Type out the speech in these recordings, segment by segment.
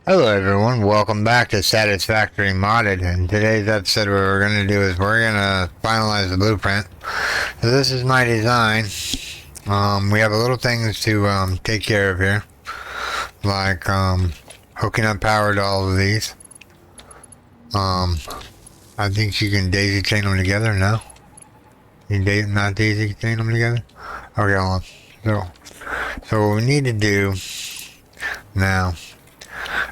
Hello everyone, welcome back to Satisfactory Modded. In today's episode what we're going to do is we're going to finalize the blueprint. So this is my design. We have a little things to take care of here. Like hooking up power to all of these. I think you can daisy chain them together, no? You can not daisy chain them together? Okay, hold on. So what we need to do now,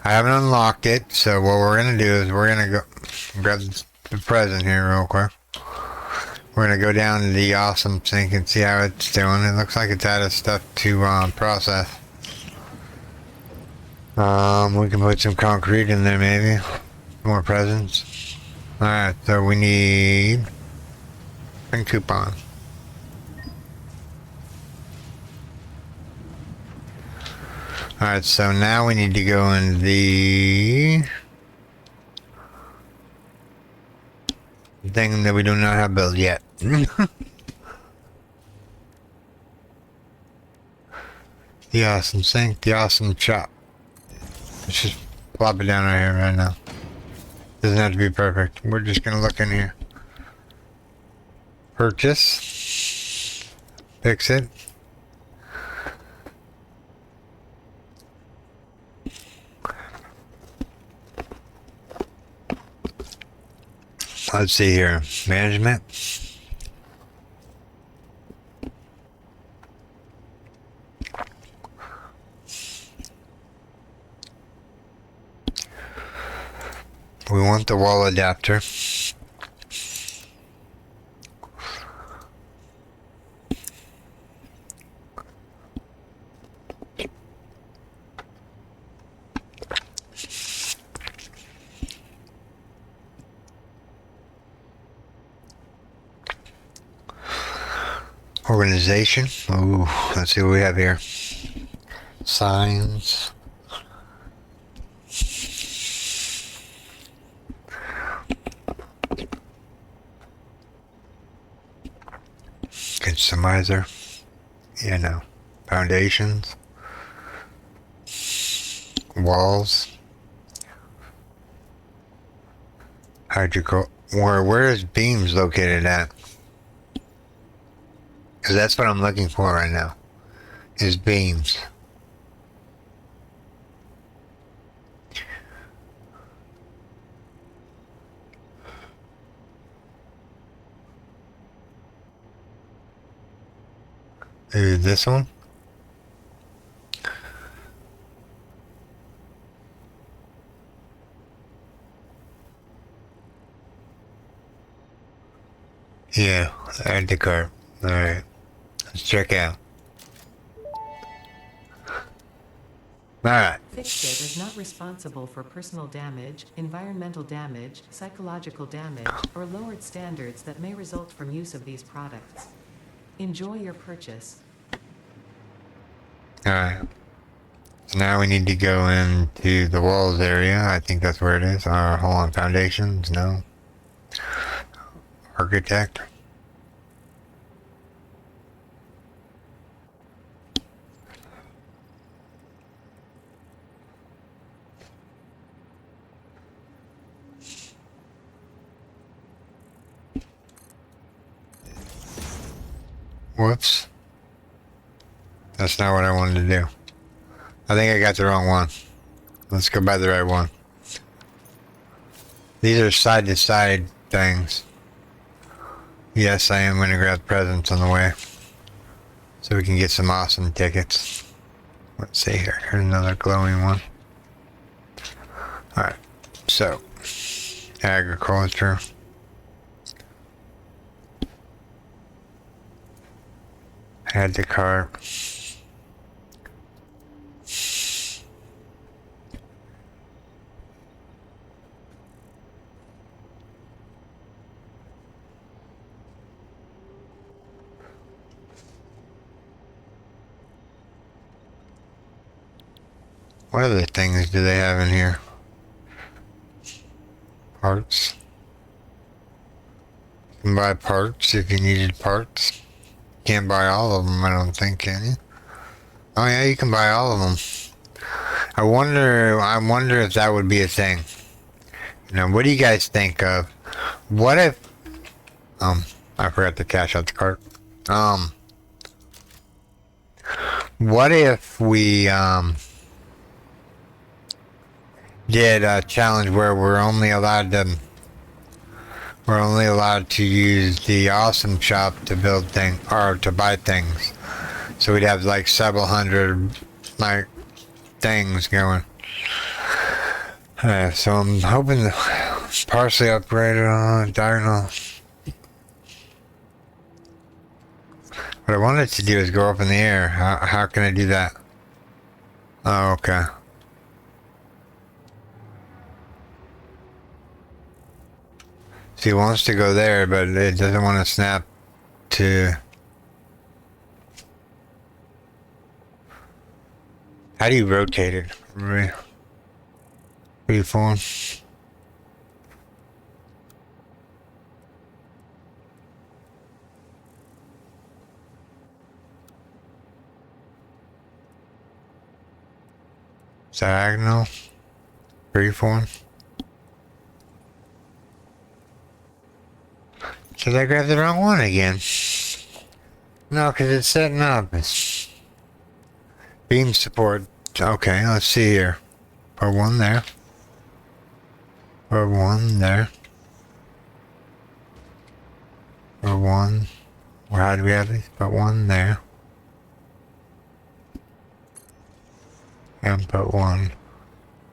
I haven't unlocked it, so what we're going to do is we're going to go grab the present here real quick. We're going to go down to the awesome sink and see how it's doing. It looks like it's out of stuff to process. We can put some concrete in there maybe. More presents. Alright, so we need a coupon. Alright, so now we need to go in the thing that we do not have built yet. The awesome sink, the awesome chop. Let's just plop it down right here right now. Doesn't have to be perfect. We're just gonna look in here. Purchase. Fix it. Let's see here. Management. We want the wall adapter. Organization. Ooh, let's see what we have here. Signs. Customizer. Yeah, no. Foundations. Walls. Hydrical. Where is beams located at? Because that's what I'm looking for right now. Is beams. Maybe this one? Yeah, add the cart. Alright. Let's check out. Alright. FICSIT is not responsible for personal damage, environmental damage, psychological damage, or lowered standards that may result from use of these products. Enjoy your purchase. Alright. So now we need to go into the walls area. I think that's where it is. Hold on. Foundations? No. Architect. Whoops. That's not what I wanted to do. I think I got the wrong one. Let's go by the right one. These are side-to-side things. Yes, I am going to grab presents on the way. So we can get some awesome tickets. Let's see here. Here's another glowing one. Alright. So. Agriculture. Add the cart. What other things do they have in here? Parts. You can buy parts if you needed parts. Can't buy all of them, I don't think, can you? Oh yeah, you can buy all of them. I wonder if that would be a thing. You know, what do you guys think of? What if, I forgot to cash out the cart. What if we, did a challenge where we're only allowed to use the awesome shop to build things, or to buy things. So we'd have like several hundred, like, things going. So I'm hoping to partially upgrade it on diagonal. What I wanted to do is go up in the air. How can I do that? Oh, okay. See, it wants to go there, but it doesn't want to snap to... How do you rotate it? Reform. Diagonal. Freeform. Did I grab the wrong one again? No, because it's setting up. It's beam support. Okay, let's see here. Put one there. Put one there. Put one. How do we have these? Put one there. And put one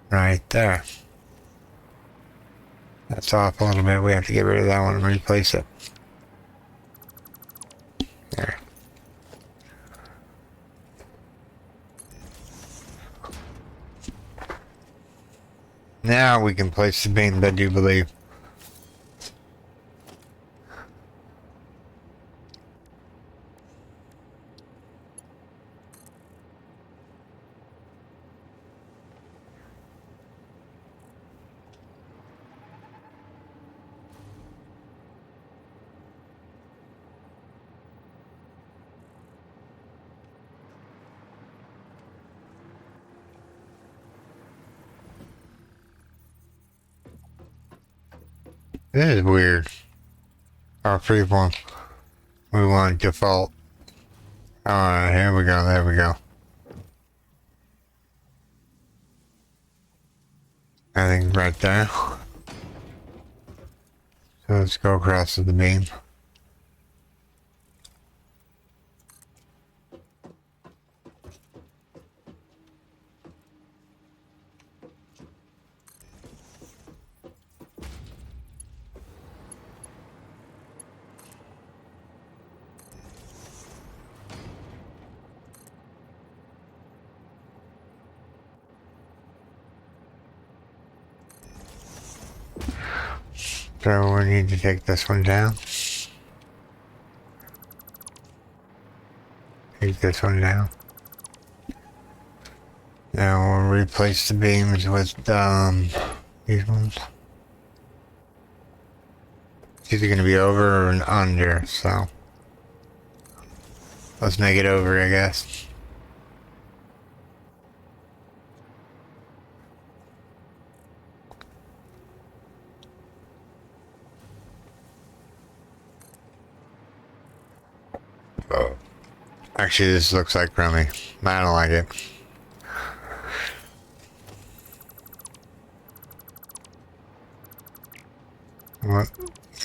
right there. That's off a little bit. We have to get rid of that one and replace it. There. Now we can place the beams, I do believe. This is weird. Our freeform. We want default. Alright, here we go, there we go. I think right there. So let's go across to the beam. So we need to take this one down. Take this one down. Now we'll replace the beams with these ones. It's either going to be over or under, so let's make it over, I guess. Oh. Actually, this looks like crummy. I don't like it. What?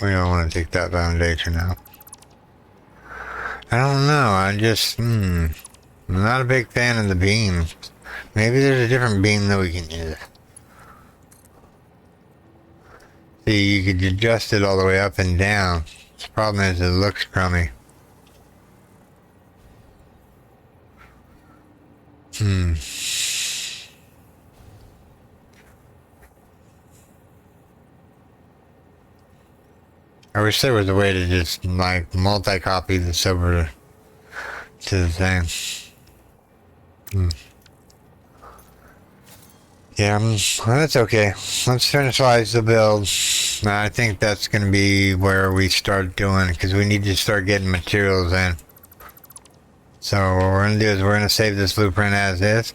We don't want to take that foundation out. I don't know. I'm not a big fan of the beams. Maybe there's a different beam that we can use. See, you could adjust it all the way up and down. The problem is it looks crummy. I wish there was a way to just, like, multi-copy this over to the thing. Yeah, well, that's okay. Let's finalize the build. I think that's going to be where we start doing, because we need to start getting materials in. So what we're going to do is we're going to save this blueprint as is.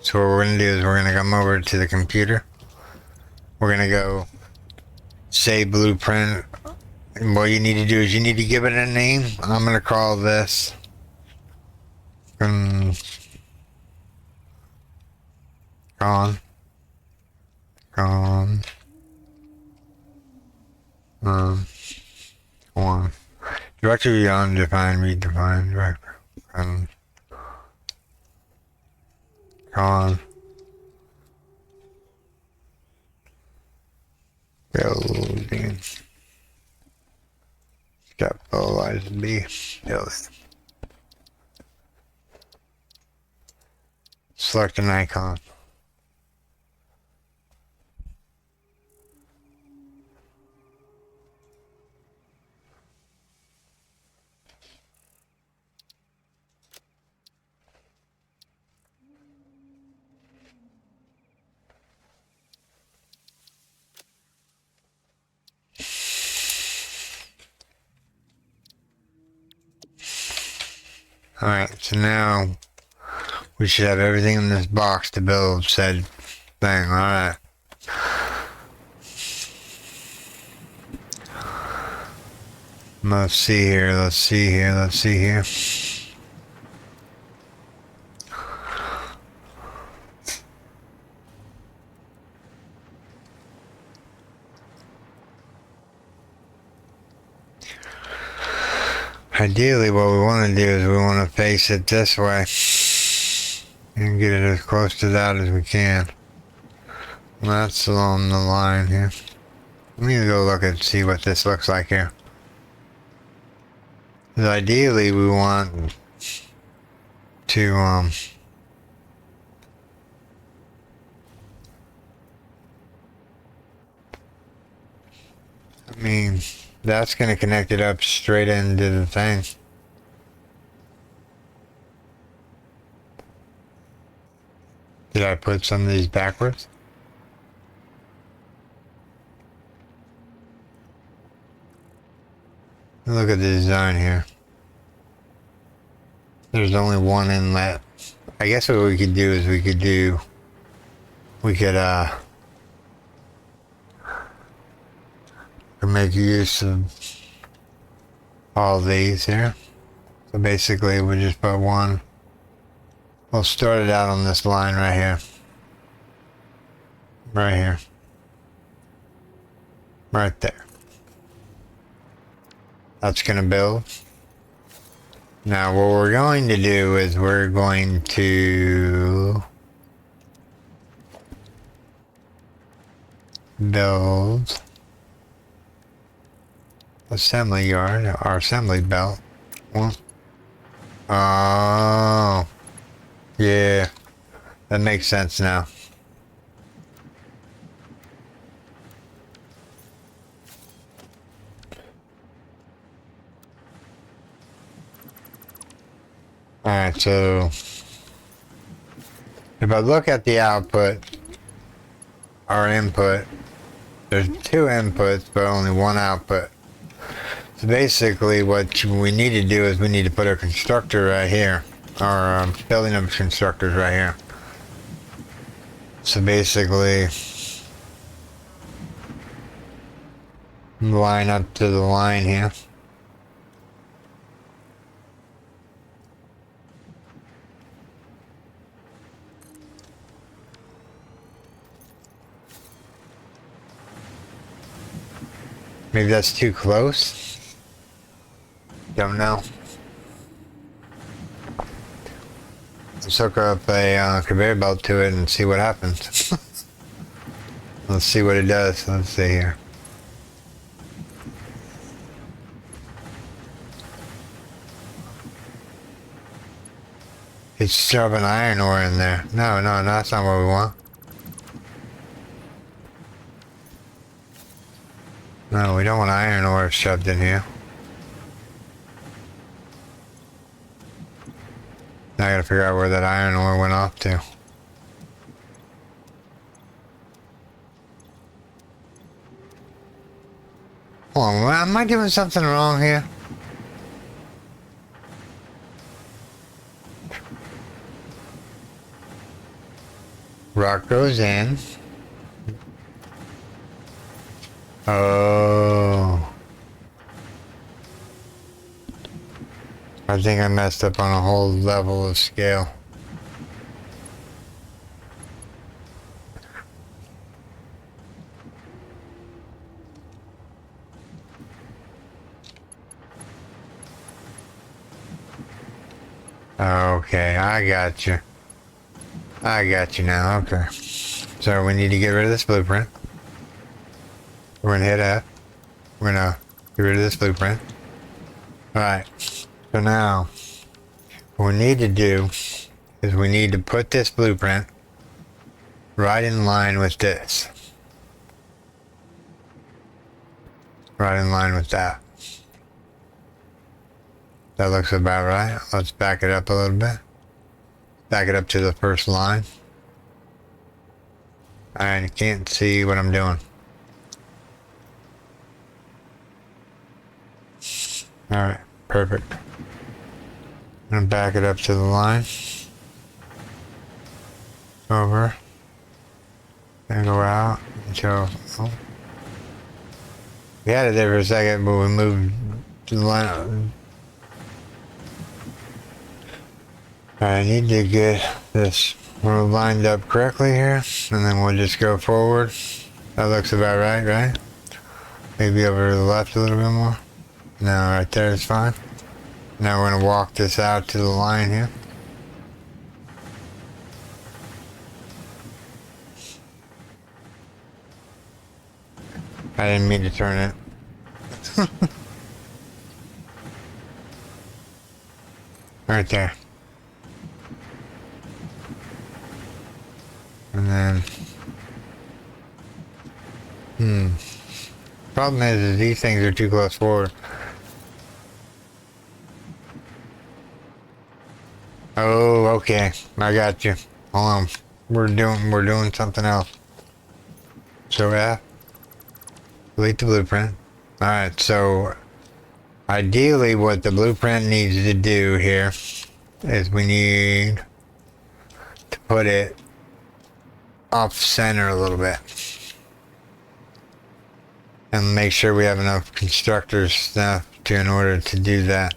So what we're going to do is we're going to come over to the computer. We're going to go save blueprint. And what you need to do is you need to give it a name. I'm going to call this con one. Directory undefined, redefined, director. Con building. Capitalize B. Build. Select an icon. Alright, so now we should have everything in this box to build said thing. Alright. Let's see here, let's see here, let's see here. Ideally, what we want to do is we want to face it this way and get it as close to that as we can. That's along the line here. We need to go look and see what this looks like here. 'Cause ideally, we want to I mean, that's going to connect it up straight into the thing. Did I put some of these backwards? Look at the design here. There's only one inlet. I guess what we could do is we could make use of all these here. So basically we just put one. We'll start it out on this line right here. Right here. Right there. That's gonna build. Now what we're going to do is we're going to build assembly yard, our assembly belt. Well, oh, yeah, that makes sense now. Alright, so if I look at the output, our input, there's two inputs but only one output. So basically what we need to do is we need to put a constructor right here, our building of constructors right here. So basically line up to the line here. Maybe that's too close. Don't know. Let's hook up a conveyor belt to it and see what happens. Let's see what it does. Let's see here. It's shoving iron ore in there. No, that's not what we want. No, we don't want iron ore shoved in here. Now I gotta figure out where that iron ore went off to. Hold on, am I doing something wrong here? Rock goes in. Oh. I think I messed up on a whole level of scale. Okay, I got you. I got you now, okay. So we need to get rid of this blueprint. We're gonna hit F. We're gonna get rid of this blueprint. Alright, so now what we need to do is we need to put this blueprint right in line with this. Right in line with that. That looks about right. Let's back it up a little bit. Back it up to the first line. I can't see what I'm doing. Alright, perfect. I'm gonna back it up to the line. Over. Then go out until... Oh. We had it there for a second, but we moved to the line. I need to get this lined up correctly here, and then we'll just go forward. That looks about right, right? Maybe over to the left a little bit more. No, right there is fine. Now we're going to walk this out to the line here. I didn't mean to turn it. Right there. And then... Problem is these things are too close forward. Oh, okay. I got you. Hold on. We're doing something else. So F. Delete the blueprint. Alright, so ideally what the blueprint needs to do here is we need to put it off center a little bit. And make sure we have enough constructor stuff in order to do that.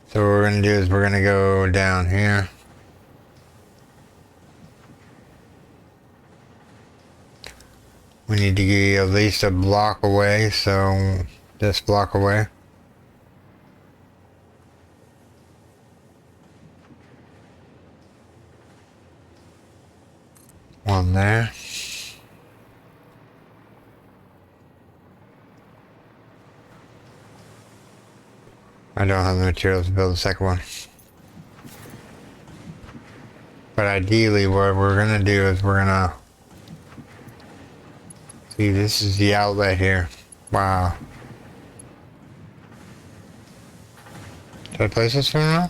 So what we're going to do is we're going to go down here. We need to be at least a block away, so this block away. One there. I don't have the materials to build the second one. But ideally what we're going to do is we're going to... See, this is the outlet here. Wow. Did I place this one wrong?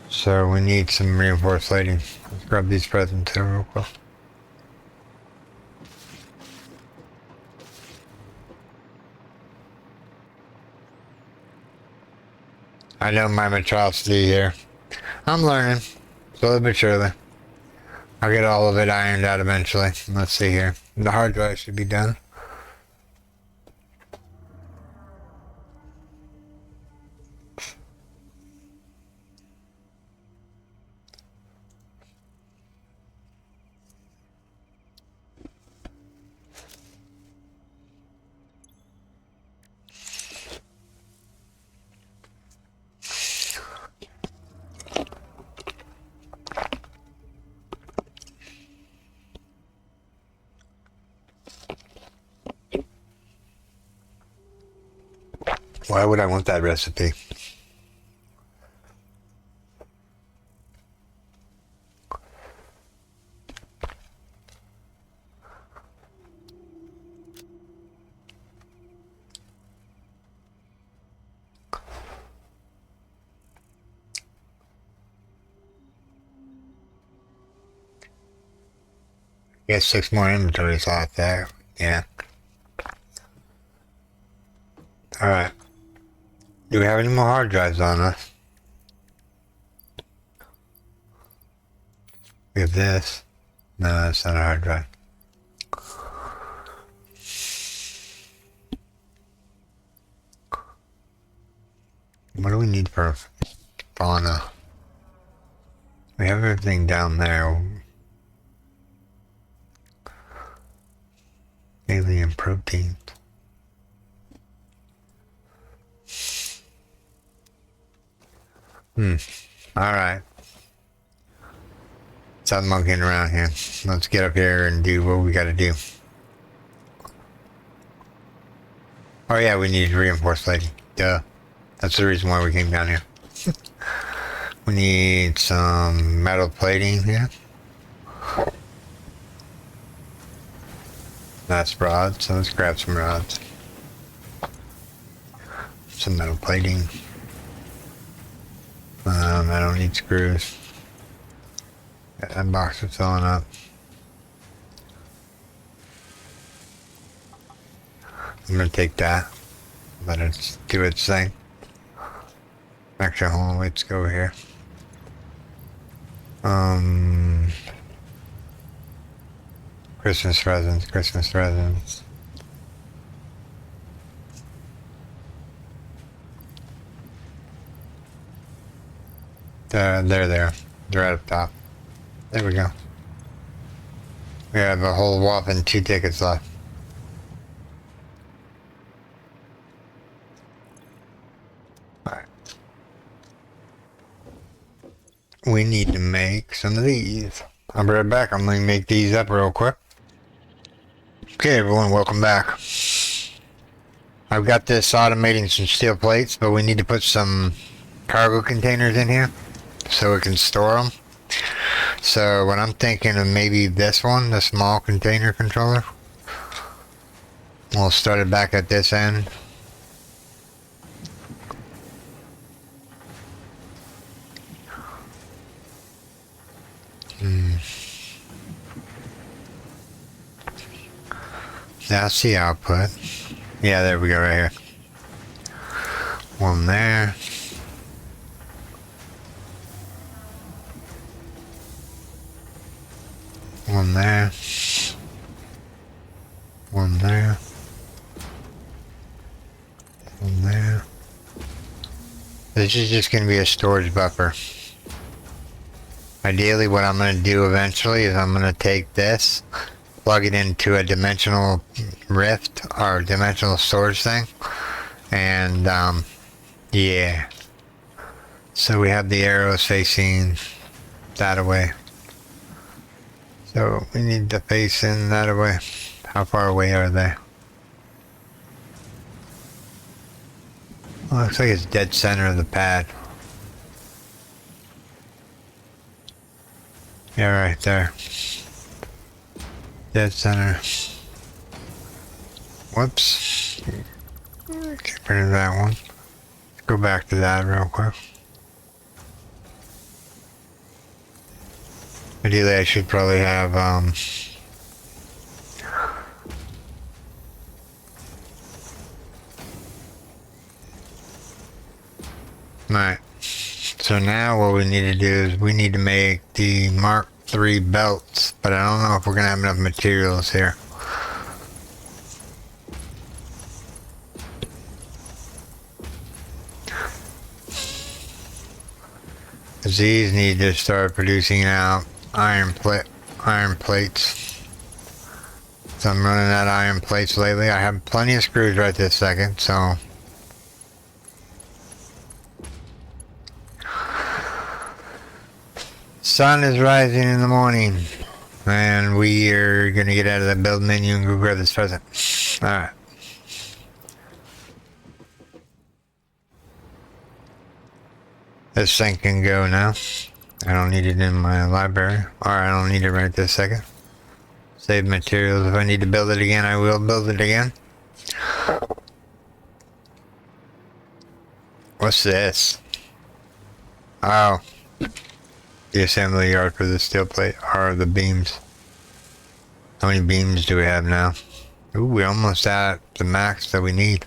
So we need some reinforced lighting. Let's grab these presents here real quick. I know my monstrosity here. I'm learning, slowly but surely. I'll get all of it ironed out eventually. Let's see here. The hard drive should be done. Why would I want that recipe? Get 6 more inventory slots there. Yeah. Alright. Do we have any more hard drives on us? We have this. No, that's not a hard drive. What do we need for fauna? We have everything down there. Alien proteins. Alright. Stop monkeying around here. Let's get up here and do what we gotta do. Oh yeah, we need reinforced plating. Duh. That's the reason why we came down here. We need some metal plating here. That's rods, so let's grab some rods. Some metal plating. I don't need screws. That box is filling up. I'm gonna take that. Let it do its thing. Actually, hold on, let's go over here. Christmas presents, Christmas presents. They're there. They're right up top. There we go. We have a whole whopping 2 tickets left. Alright. We need to make some of these. I'll be right back. I'm going to make these up real quick. Okay, everyone, welcome back. I've got this automating some steel plates, but we need to put some cargo containers in here so we can store them. So what I'm thinking of, maybe this one, the small container controller. We'll start it back at this end. That's the output. Yeah, there we go, right here. One there. One there. One there. One there. This is just going to be a storage buffer. Ideally, what I'm going to do eventually is I'm going to take this, plug it into a dimensional rift or dimensional storage thing, and yeah. So we have the arrows facing that away. So we need to face in that away. How far away are they? Well, looks like it's dead center of the pad. Yeah, right there. Dead center. Whoops. Get rid of that one. Let's go back to that real quick. Ideally, I should probably have, Alright. So now what we need to do is we need to make the Mark III belts, but I don't know if we're going to have enough materials here. Because these need to start producing out iron plates. So I'm running out of iron plates lately. I have plenty of screws right this second, so sun is rising in the morning, and we are gonna get out of the build menu and go grab this present. Alright. This thing can go now. I don't need it in my library. Or I don't need it right this second. Save materials. If I need to build it again, I will build it again. What's this? Oh. The assembly yard for the steel plate, or the beams. How many beams do we have now? Ooh, we're almost at the max that we need.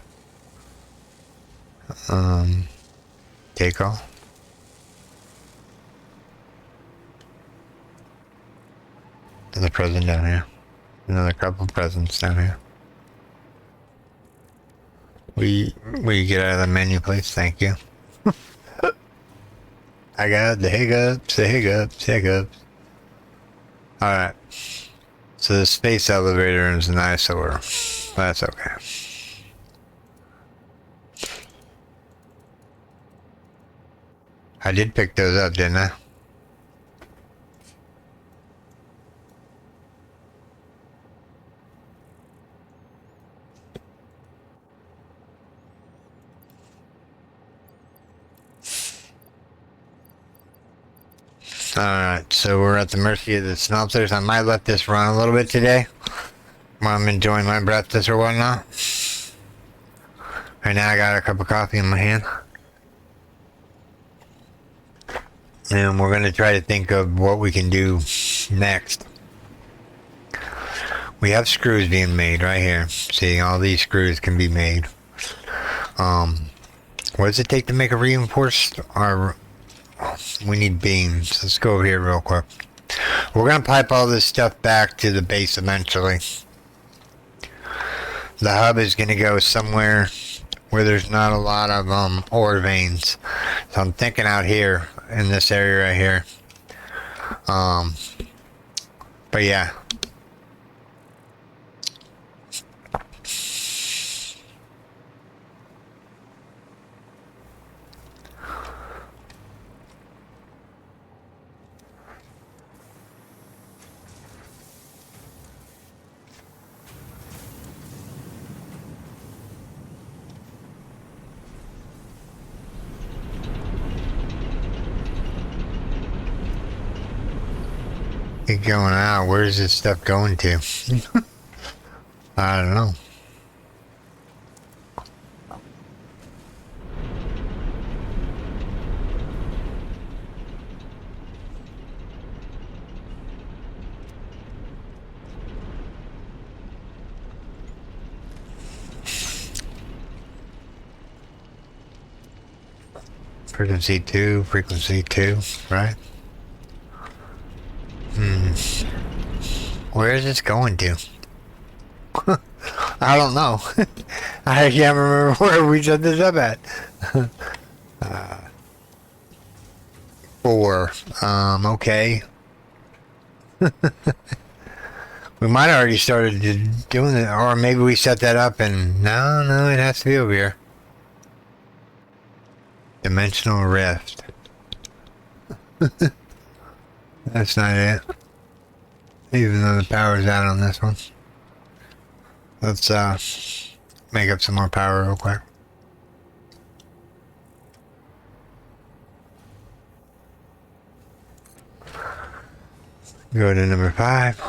Take off. There's a present down here. Another couple presents down here. Will you get out of the menu, please? Thank you. I got the hiccups. Alright. So the space elevator is an eyesore. That's okay. I did pick those up, didn't I? Alright, so we're at the mercy of the synopsers. I might let this run a little bit today while I'm enjoying my breakfast or whatnot. Right now I got a cup of coffee in my hand. And we're going to try to think of what we can do next. We have screws being made right here. See, all these screws can be made. What does it take to make a reinforced? Or we need beams. Let's go over here real quick. We're going to pipe all this stuff back to the base eventually. The hub is going to go somewhere where there's not a lot of ore veins. So I'm thinking out here in this area right here. But yeah. Keep going out. Where's this stuff going to? I don't know. Frequency 2, right? Where is this going to? I don't know. I can't remember where we set this up at. 4. Okay. We might have already started doing it, or maybe we set that up and... No, it has to be over here. Dimensional rift. That's not it. Even though the power's out on this one. Let's make up some more power real quick. Go to number 5.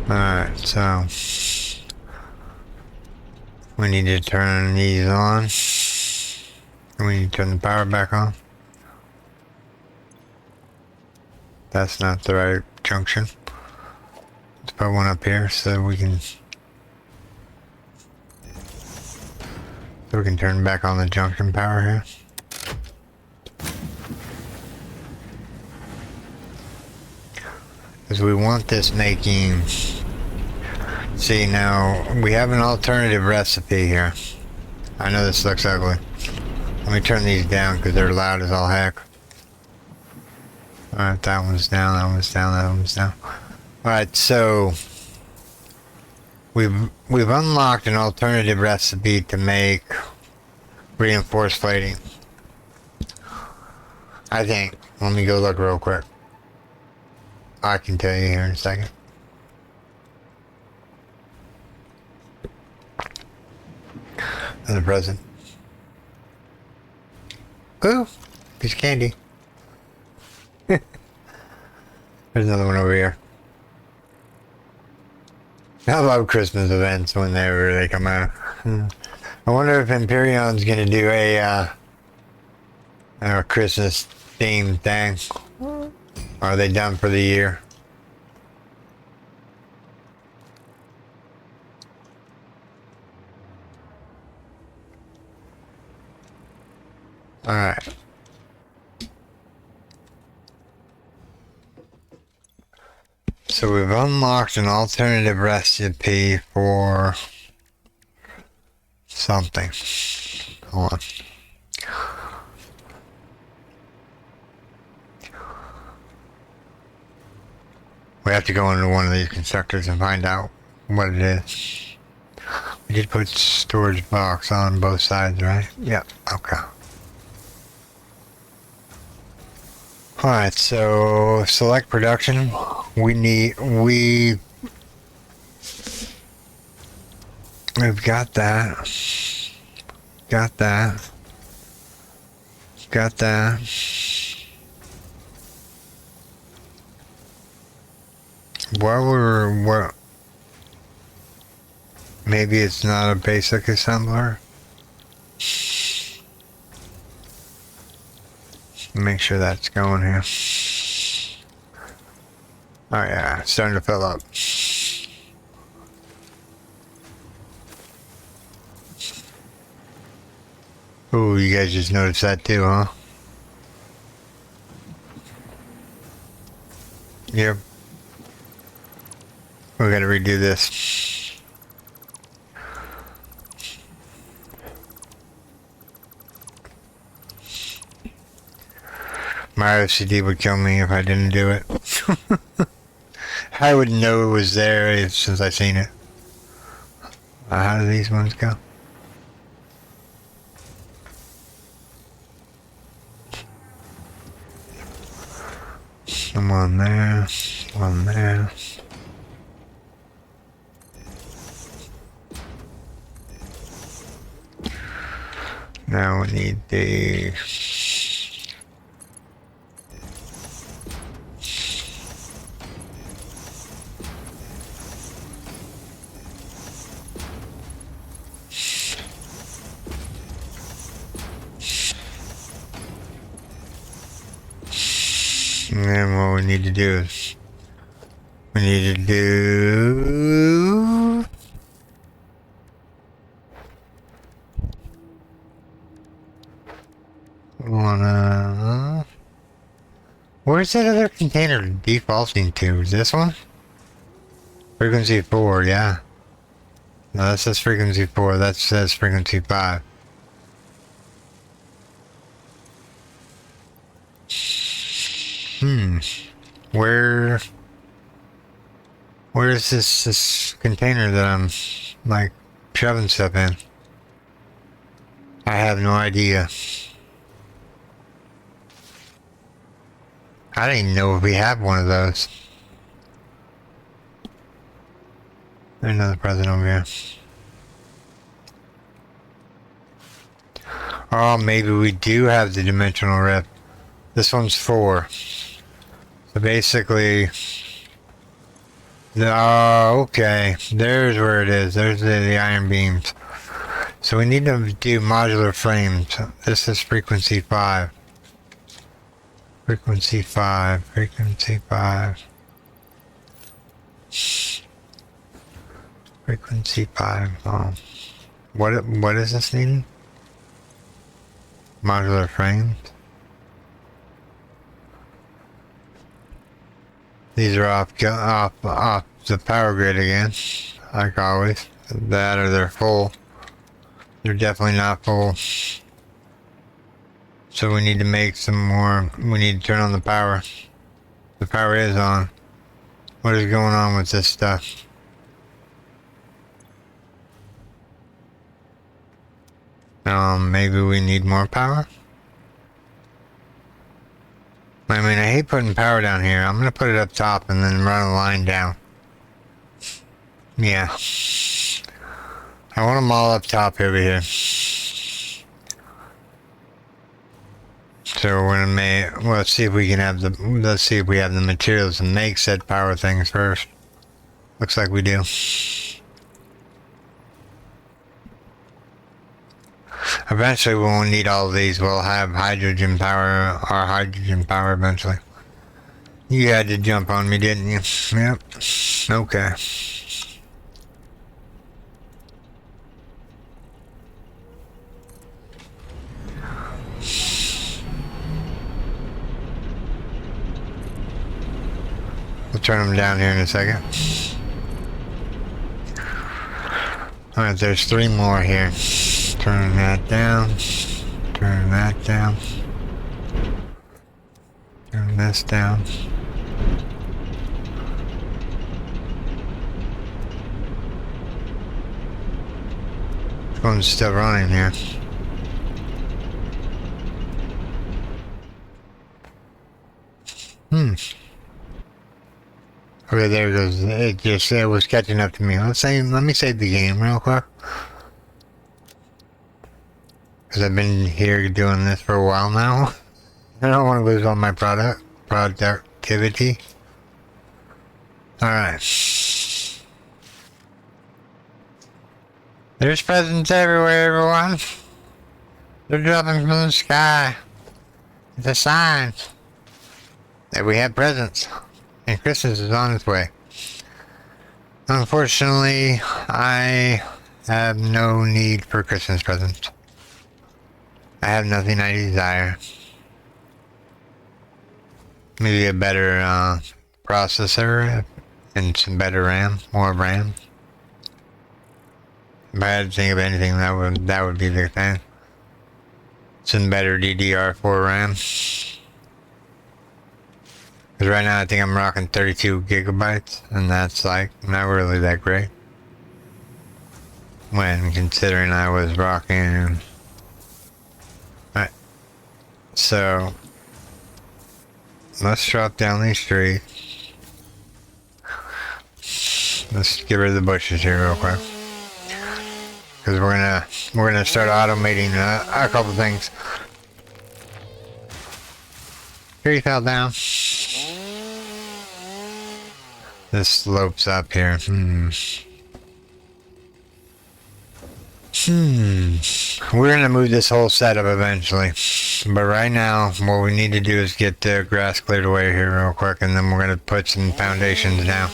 Alright, so we need to turn these on. We need to turn the power back on. That's not the right junction. Let's put one up here so we can turn back on the junction power here. Because we want this making... See, now, we have an alternative recipe here. I know this looks ugly. Let me turn these down because they're loud as all heck. Alright, that one's down, that one's down, that one's down. Alright, so... We've unlocked an alternative recipe to make reinforced plating. I think. Let me go look real quick. I can tell you here in a second. And the present. Ooh, piece of candy. There's another one over here. I love Christmas events whenever they come out. I wonder if Imperion's gonna do a Christmas themed thing. Are they done for the year? Alright. So we've unlocked an alternative recipe for something. Hold on. We have to go into one of these constructors and find out what it is. We did put storage box on both sides, right? Yep, okay. Alright, so select production. We've got that. Got that. Got that. What? Maybe it's not a basic assembler. Make sure that's going here. Oh yeah, it's starting to fill up. Ooh, you guys just noticed that too, huh? Yep. We gotta redo this. My OCD would kill me if I didn't do it. I would know it was there since I seen it. How do these ones go? One there, one there. Now we need the... And then what we need to do is... We need to do... Where's that other container defaulting to? Is this one? Frequency 4, yeah. No, that says frequency 4. That says frequency 5. Where is this container that I'm, like, shoving stuff in? I have no idea. I didn't even know if we had one of those. There's another present over here. Oh, maybe we do have the dimensional rift. This one's 4. So basically... Oh, okay. There's where it is. There's the iron beams. So we need to do modular frames. This is frequency 5. Frequency 5. Frequency 5. Frequency 5. Oh. What is this needing? Modular frames. These are off the power grid again, like always. That or they're full. They're definitely not full. So we need to make some more. We need to turn on the power. The power is on. What is going on with this stuff? Maybe we need more power? I mean, I hate putting power down here. I'm gonna put it up top and then run a line down. Yeah. I want them all up top over here. So we're gonna make, well, let's see if we can have the, let's see if we have the materials to make said power things first. Looks like we do. Eventually we won't need all of these. We'll have hydrogen power, our hydrogen power eventually. You had to jump on me, didn't you? Yep. Okay. We'll turn them down here in a second. Alright, there's 3 more here. Turn that down. Turn that down. Turn this down. This one's still running here. Okay, there it goes. It was catching up to me. Let me save the game real quick. Because I've been here doing this for a while now. I don't want to lose all my productivity. Alright. There's presents everywhere, everyone. They're dropping from the sky. It's a sign that we have presents. And Christmas is on its way. Unfortunately, I have no need for Christmas presents. I have nothing I desire. Maybe a better processor and some better RAM, more RAM. If I had to think of anything, that would be the thing. Some better DDR4 RAM. Because right now I think I'm rocking 32 gigabytes, and that's like not really that great. When considering I was rocking. Alright. So let's drop down these streets. Let's get rid of the bushes here real quick. Because we're gonna start automating a couple things. Here he fell down. This slopes up here. We're gonna move this whole setup eventually. But right now, what we need to do is get the grass cleared away here real quick, and then we're gonna put some foundations down.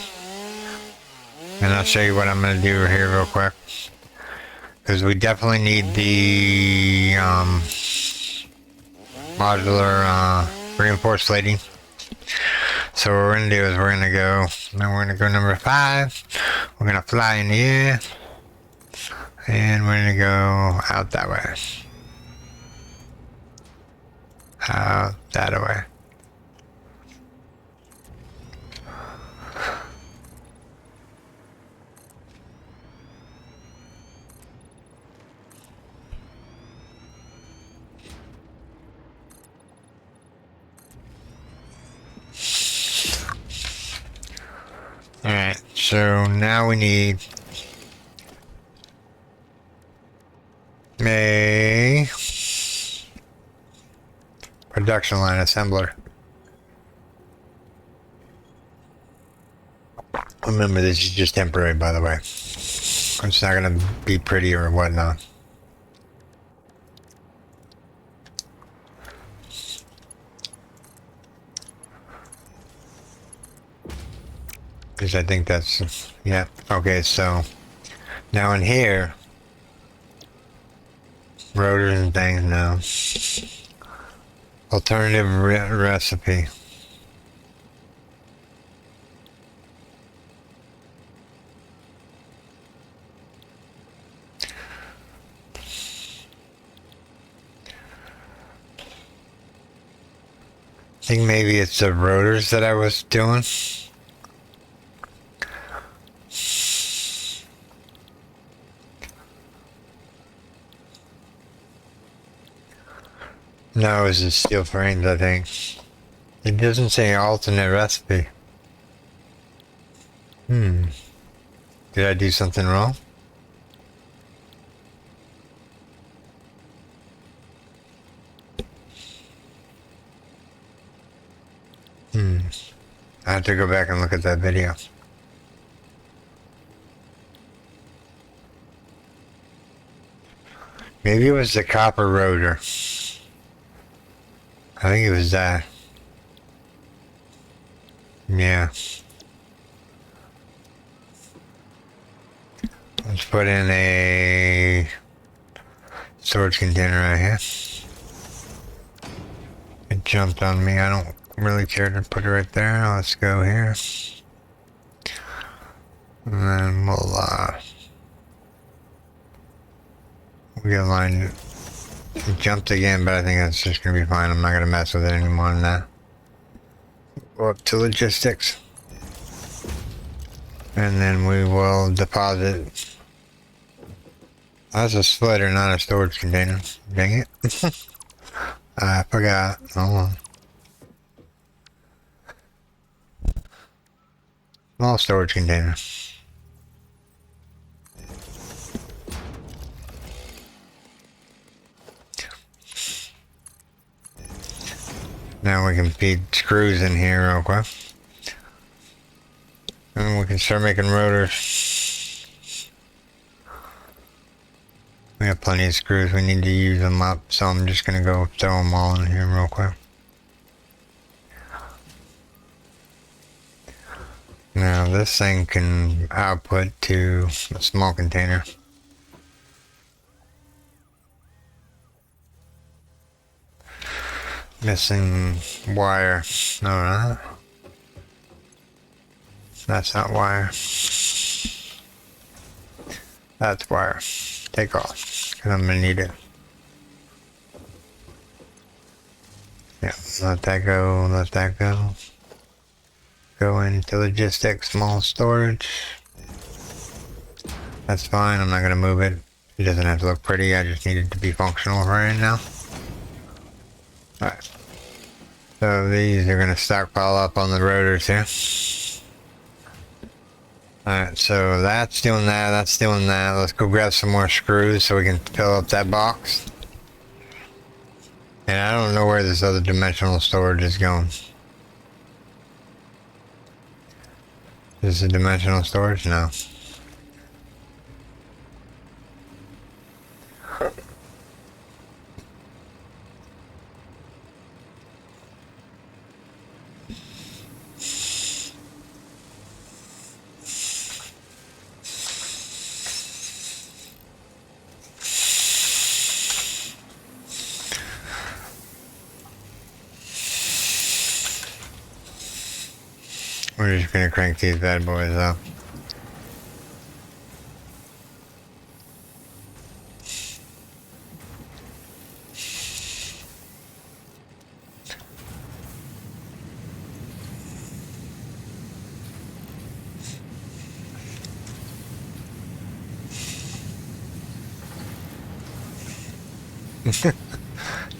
And I'll show you what I'm gonna do here real quick. Because we definitely need the modular reinforced slating. So what we're gonna do is we're gonna go number 5. We're gonna fly in the air, and we're gonna go out that way. Out that way. Alright, so now we need a production line assembler. Remember, this is just temporary, by the way. It's not going to be pretty or whatnot. Because I think that's, yeah. Okay, so now in here, rotors and things now. Alternative recipe. I think maybe it's the rotors that I was doing. No, it's just steel frames, I think. It doesn't say alternate recipe. Did I do something wrong? I have to go back and look at that video. Maybe it was the copper rotor. I think it was that. Yeah. Let's put in a storage container right here. It jumped on me. I don't really care to put it right there. Let's go here. And then we'll get lined. It jumped again, but I think that's just gonna be fine. I'm not gonna mess with it anymore than that. Go up to logistics. And then we will deposit. That's a splitter, not a storage container. Dang it. I forgot. Hold on. Small storage container. Now we can feed screws in here real quick. And we can start making rotors. We have plenty of screws. We need to use them up, so I'm just going to go throw them all in here real quick. Now this thing can output to a small container. Missing wire. No, not. That's not wire. That's wire. Take off, because I'm going to need it. Yeah, let that go, let that go. Go into logistics, small storage. That's fine, I'm not going to move it. It doesn't have to look pretty, I just need it to be functional right now. Alright. So these are going to stockpile up on the rotors here. Alright, so that's doing that, that's doing that. Let's go grab some more screws so we can fill up that box. And I don't know where this other dimensional storage is going. Is it dimensional storage? No. We're just gonna crank these bad boys up.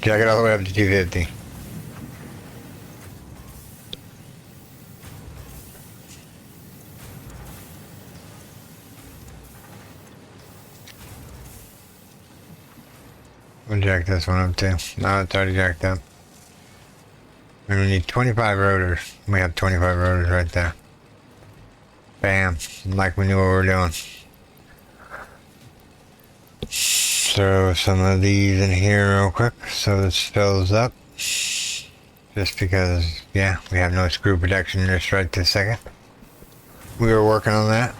Jack it all the way up to 250. We'll jack this one up too. No, it's already jacked up. And we need 25 rotors. We have 25 rotors right there. Bam. Like we knew what we were doing. Throw some of these in here real quick so this fills up. Just because, yeah, we have no screw protection just right this second. We were working on that.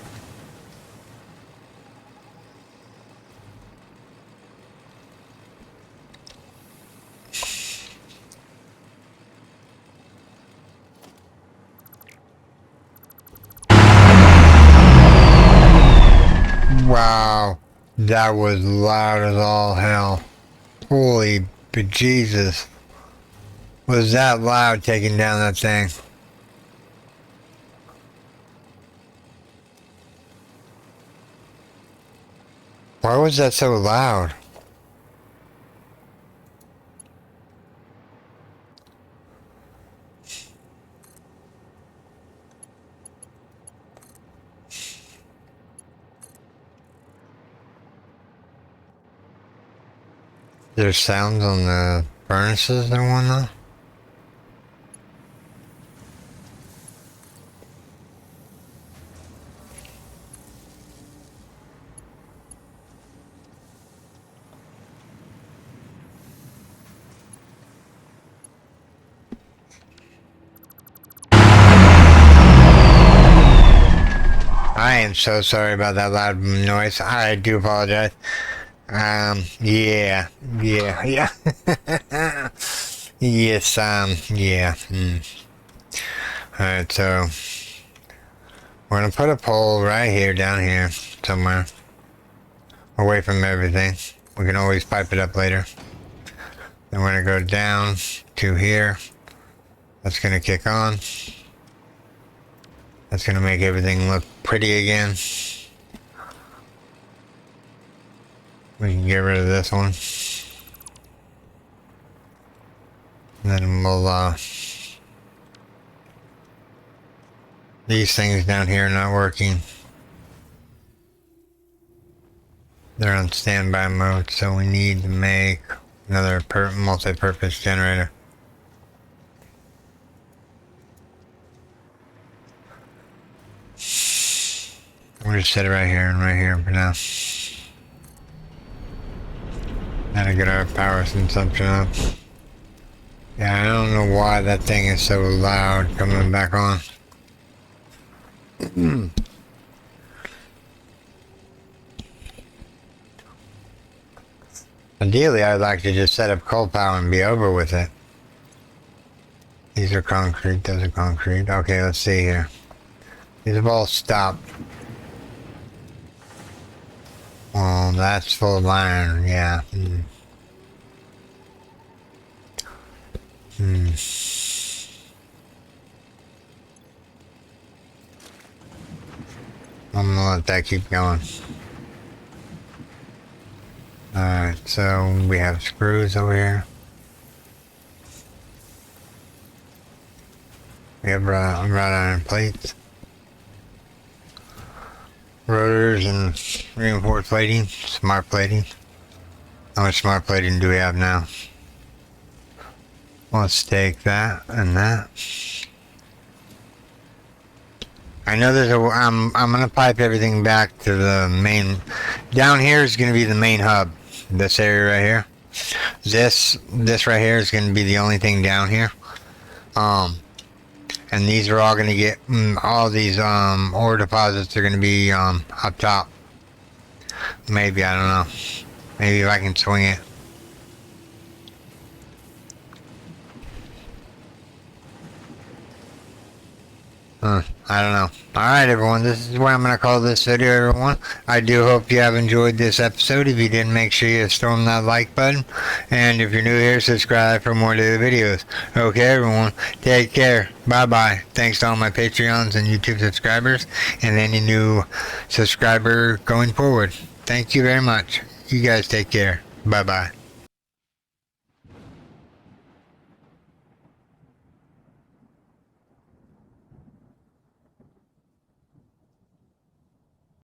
Wow, that was loud as all hell. Holy bejesus. Was that loud taking down that thing? Why was that so loud? There's sounds on the furnaces and whatnot. I am so sorry about that loud noise. I do apologize. Yeah. Yes, yeah. Alright, so we're gonna put a pole right here, down here, somewhere. Away from everything. We can always pipe it up later. Then we're gonna go down to here. That's gonna kick on. That's gonna make everything look pretty again. We can get rid of this one. And then we'll, these things down here are not working. They're on standby mode, so we need to make another multi-purpose generator. We'll just set it right here and right here for now. That'll get our power consumption up. Yeah, I don't know why that thing is so loud coming back on. Ideally, I'd like to just set up coal power and be over with it. These are concrete, those are concrete. Okay, let's see here. These have all stopped. Well, that's full of iron, yeah. I'm gonna let that keep going. Alright, so we have screws over here. We have wrought iron plates. Rotors and reinforced plating, smart plating. How much smart plating do we have now? Let's take that and that. I know there's a. I'm gonna pipe everything back to the main. Down here is gonna be the main hub. This area right here. This right here is gonna be the only thing down here. And these are all gonna get all these ore deposits are gonna be up top. Maybe, I don't know. Maybe if I can swing it. I don't know. Alright everyone, this is where I'm going to call this video, everyone. I do hope you have enjoyed this episode. If you did, make sure you storm that like button. And if you're new here, subscribe for more daily videos. Okay everyone, take care. Bye bye. Thanks to all my Patreons and YouTube subscribers. And any new subscriber going forward. Thank you very much. You guys take care. Bye bye.